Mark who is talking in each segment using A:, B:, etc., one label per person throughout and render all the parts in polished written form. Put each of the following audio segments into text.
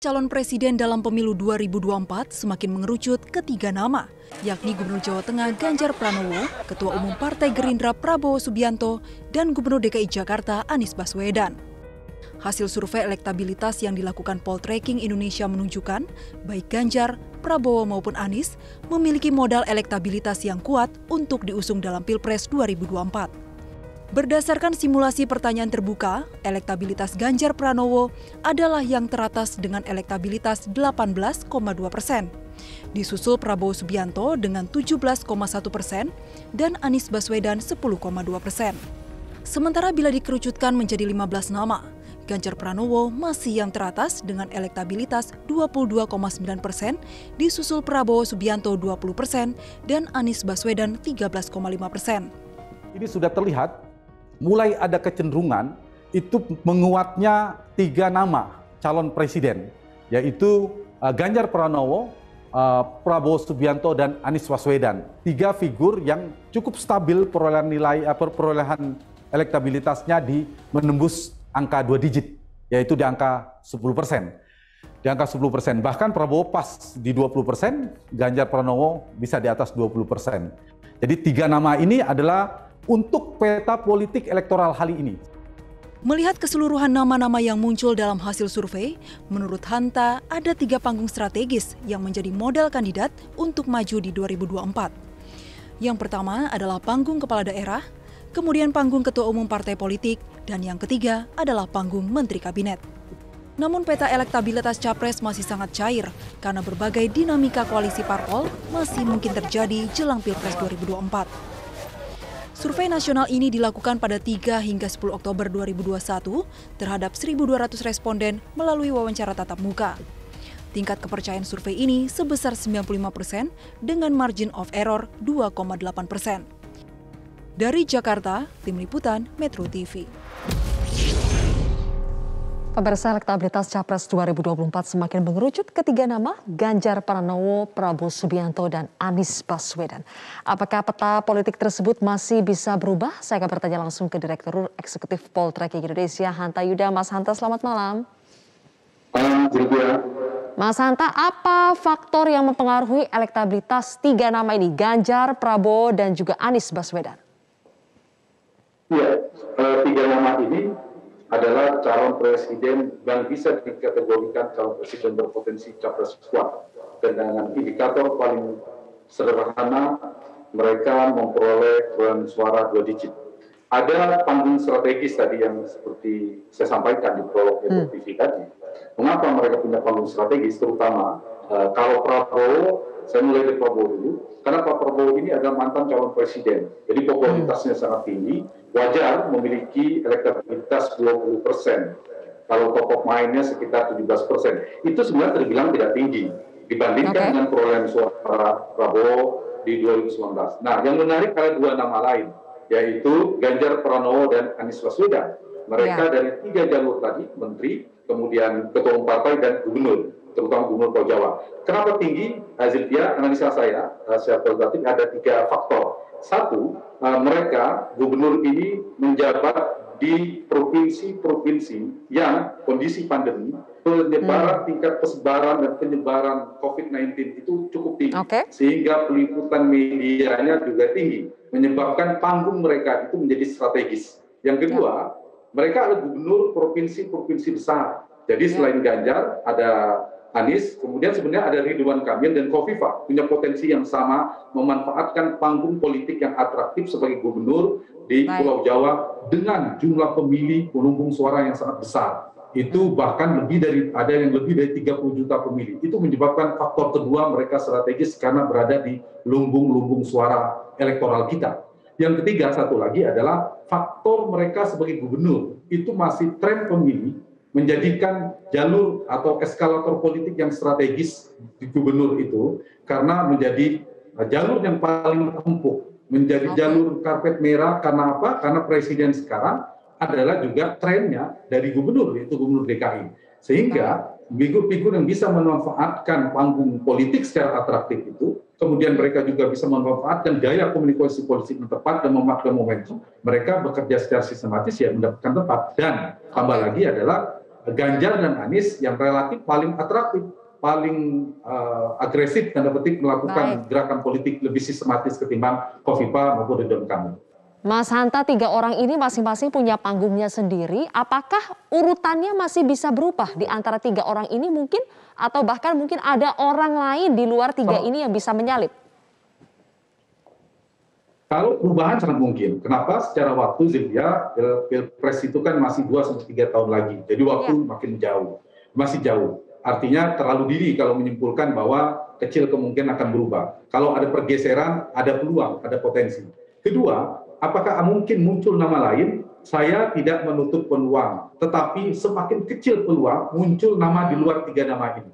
A: calon presiden dalam pemilu 2024 semakin mengerucut ke 3 nama, yakni Gubernur Jawa Tengah Ganjar Pranowo, Ketua Umum Partai Gerindra Prabowo Subianto, dan Gubernur DKI Jakarta Anies Baswedan. Hasil survei elektabilitas yang dilakukan Poltreking Indonesia menunjukkan baik Ganjar, Prabowo maupun Anies memiliki modal elektabilitas yang kuat untuk diusung dalam Pilpres 2024. Berdasarkan simulasi pertanyaan terbuka, elektabilitas Ganjar Pranowo adalah yang teratas dengan elektabilitas 18,2%. Disusul Prabowo Subianto dengan 17,1% dan Anies Baswedan 10,2%. Sementara bila dikerucutkan menjadi 15 nama, Ganjar Pranowo masih yang teratas dengan elektabilitas 22,9%, disusul Prabowo Subianto 20% dan Anies Baswedan 13,5%.
B: Ini sudah terlihat mulai ada kecenderungan itu menguatnya 3 nama calon presiden, yaitu Ganjar Pranowo, Prabowo Subianto, dan Anies Baswedan. 3 figur yang cukup stabil perolehan elektabilitasnya menembus angka 2 digit, yaitu di angka 10%. Di angka 10%, bahkan Prabowo pas di 20%, Ganjar Pranowo bisa di atas 20%. Jadi 3 nama ini adalah untuk peta politik elektoral kali ini.
A: Melihat keseluruhan nama-nama yang muncul dalam hasil survei, menurut Hanta ada 3 panggung strategis yang menjadi modal kandidat untuk maju di 2024. Yang pertama adalah panggung kepala daerah, kemudian panggung ketua umum partai politik, dan yang ketiga adalah panggung menteri kabinet. Namun peta elektabilitas capres masih sangat cair karena berbagai dinamika koalisi parpol masih mungkin terjadi jelang Pilpres 2024. Survei nasional ini dilakukan pada 3 hingga 10 Oktober 2021 terhadap 1.200 responden melalui wawancara tatap muka. Tingkat kepercayaan survei ini sebesar 95% dengan margin of error 2,8%. Dari Jakarta, Tim Liputan Metro TV.
C: Pemirsa, elektabilitas Capres 2024 semakin mengerucut ke 3 nama, Ganjar Pranowo, Prabowo Subianto, dan Anies Baswedan. Apakah peta politik tersebut masih bisa berubah? Saya akan bertanya langsung ke Direktur Eksekutif Poltreking Indonesia, Hanta Yuda. Mas Hanta, selamat malam. Mas Hanta, apa faktor yang mempengaruhi elektabilitas 3 nama ini, Ganjar, Prabowo, dan juga Anies Baswedan?
D: Ya, 3 nama ini adalah calon presiden yang bisa dikategorikan calon presiden berpotensi capres kuat. Dan dengan indikator paling sederhana, mereka memperoleh perolehan suara 2 digit. Ada panggung strategis tadi yang seperti saya sampaikan di prolog TV tadi. Mengapa mereka punya panggung strategis, terutama kalau Prabowo, saya mulai dari Prabowo dulu, karena Pak Prabowo ini adalah mantan calon presiden, jadi popularitasnya sangat tinggi, wajar memiliki elektabilitas 20%. Kalau tokoh mainnya sekitar 17%. Itu sebenarnya terbilang tidak tinggi dibandingkan dengan perolehan suara Prabowo di 2019. Nah, yang menarik ada 2 nama lain, yaitu Ganjar Pranowo dan Anies Baswedan. Mereka dari 3 jalur tadi, menteri, kemudian ketua umum partai, dan gubernur, terutama Gubernur Pulau Jawa. Kenapa tinggi? Zilvia, analisa saya, secara kualitatif ada 3 faktor. 1, mereka, gubernur ini menjabat di provinsi-provinsi yang kondisi pandemi, penyebaran tingkat persebaran dan penyebaran COVID-19 itu cukup tinggi. Sehingga peliputan medianya juga tinggi, menyebabkan panggung mereka itu menjadi strategis. Yang kedua, mereka adalah gubernur provinsi-provinsi besar. Jadi selain Ganjar, ada Anies, kemudian sebenarnya ada Ridwan Kamil dan Khofifah, punya potensi yang sama memanfaatkan panggung politik yang atraktif sebagai gubernur di Pulau Jawa dengan jumlah pemilih pelumbung suara yang sangat besar. Itu bahkan ada yang lebih dari 30 juta pemilih. Itu menyebabkan faktor kedua mereka strategis karena berada di lumbung-lumbung suara elektoral kita. Yang ketiga, satu lagi adalah faktor mereka sebagai gubernur. Itu masih tren pemilih menjadikan jalur atau eskalator politik yang strategis di gubernur itu karena menjadi jalur yang paling empuk, menjadi jalur karpet merah. Karena apa? Karena presiden sekarang adalah juga trennya dari gubernur, yaitu gubernur DKI. Sehingga figur-figur yang bisa memanfaatkan panggung politik secara atraktif itu, kemudian mereka juga bisa memanfaatkan gaya komunikasi politik yang tepat dan memanfaatkan momentum, mereka bekerja secara sistematis ya mendapatkan tempat. Dan tambah lagi adalah
B: Ganjar dan Anies yang relatif paling atraktif, paling agresif tanda petik melakukan gerakan politik lebih sistematis ketimbang Khofifah maupun Ridwan Kamil.
C: Mas Hanta, 3 orang ini masing-masing punya panggungnya sendiri. Apakah urutannya masih bisa berubah di antara 3 orang ini mungkin? Atau bahkan mungkin ada orang lain di luar 3 ini yang bisa menyalip?
B: Kalau perubahan sangat mungkin. Kenapa? Secara waktu, Zilvia, Pilpres itu kan masih 2-3 tahun lagi. Jadi waktu makin jauh. Masih jauh. Artinya terlalu dini kalau menyimpulkan bahwa kecil kemungkinan akan berubah. Kalau ada pergeseran, ada peluang, ada potensi. Kedua, apakah mungkin muncul nama lain? Saya tidak menutup peluang. Tetapi semakin kecil peluang muncul nama di luar 3 nama ini.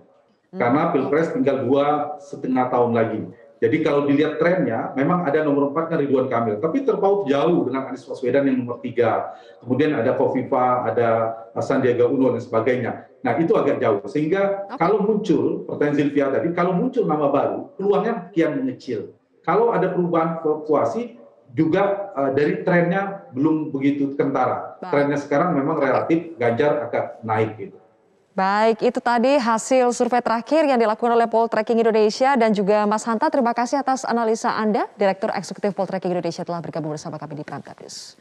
B: Karena Pilpres tinggal 2,5 tahun lagi. Jadi kalau dilihat trennya, memang ada nomor 4-nya Ridwan Kamil, tapi terpaut jauh dengan Anies Baswedan yang nomor 3. Kemudian ada Khofifah, ada Sandiaga Uno dan sebagainya. Nah itu agak jauh, sehingga kalau muncul, pertanyaan Zilvia tadi, kalau muncul nama baru, peluangnya kian mengecil. Kalau ada perubahan fluktuasi, juga dari trennya belum begitu kentara. Trennya sekarang memang relatif Ganjar agak naik gitu.
C: Baik, itu tadi hasil survei terakhir yang dilakukan oleh Poltreking Indonesia dan juga Mas Hanta, terima kasih atas analisa Anda. Direktur Eksekutif Poltreking Indonesia telah bergabung bersama kami di Prime News.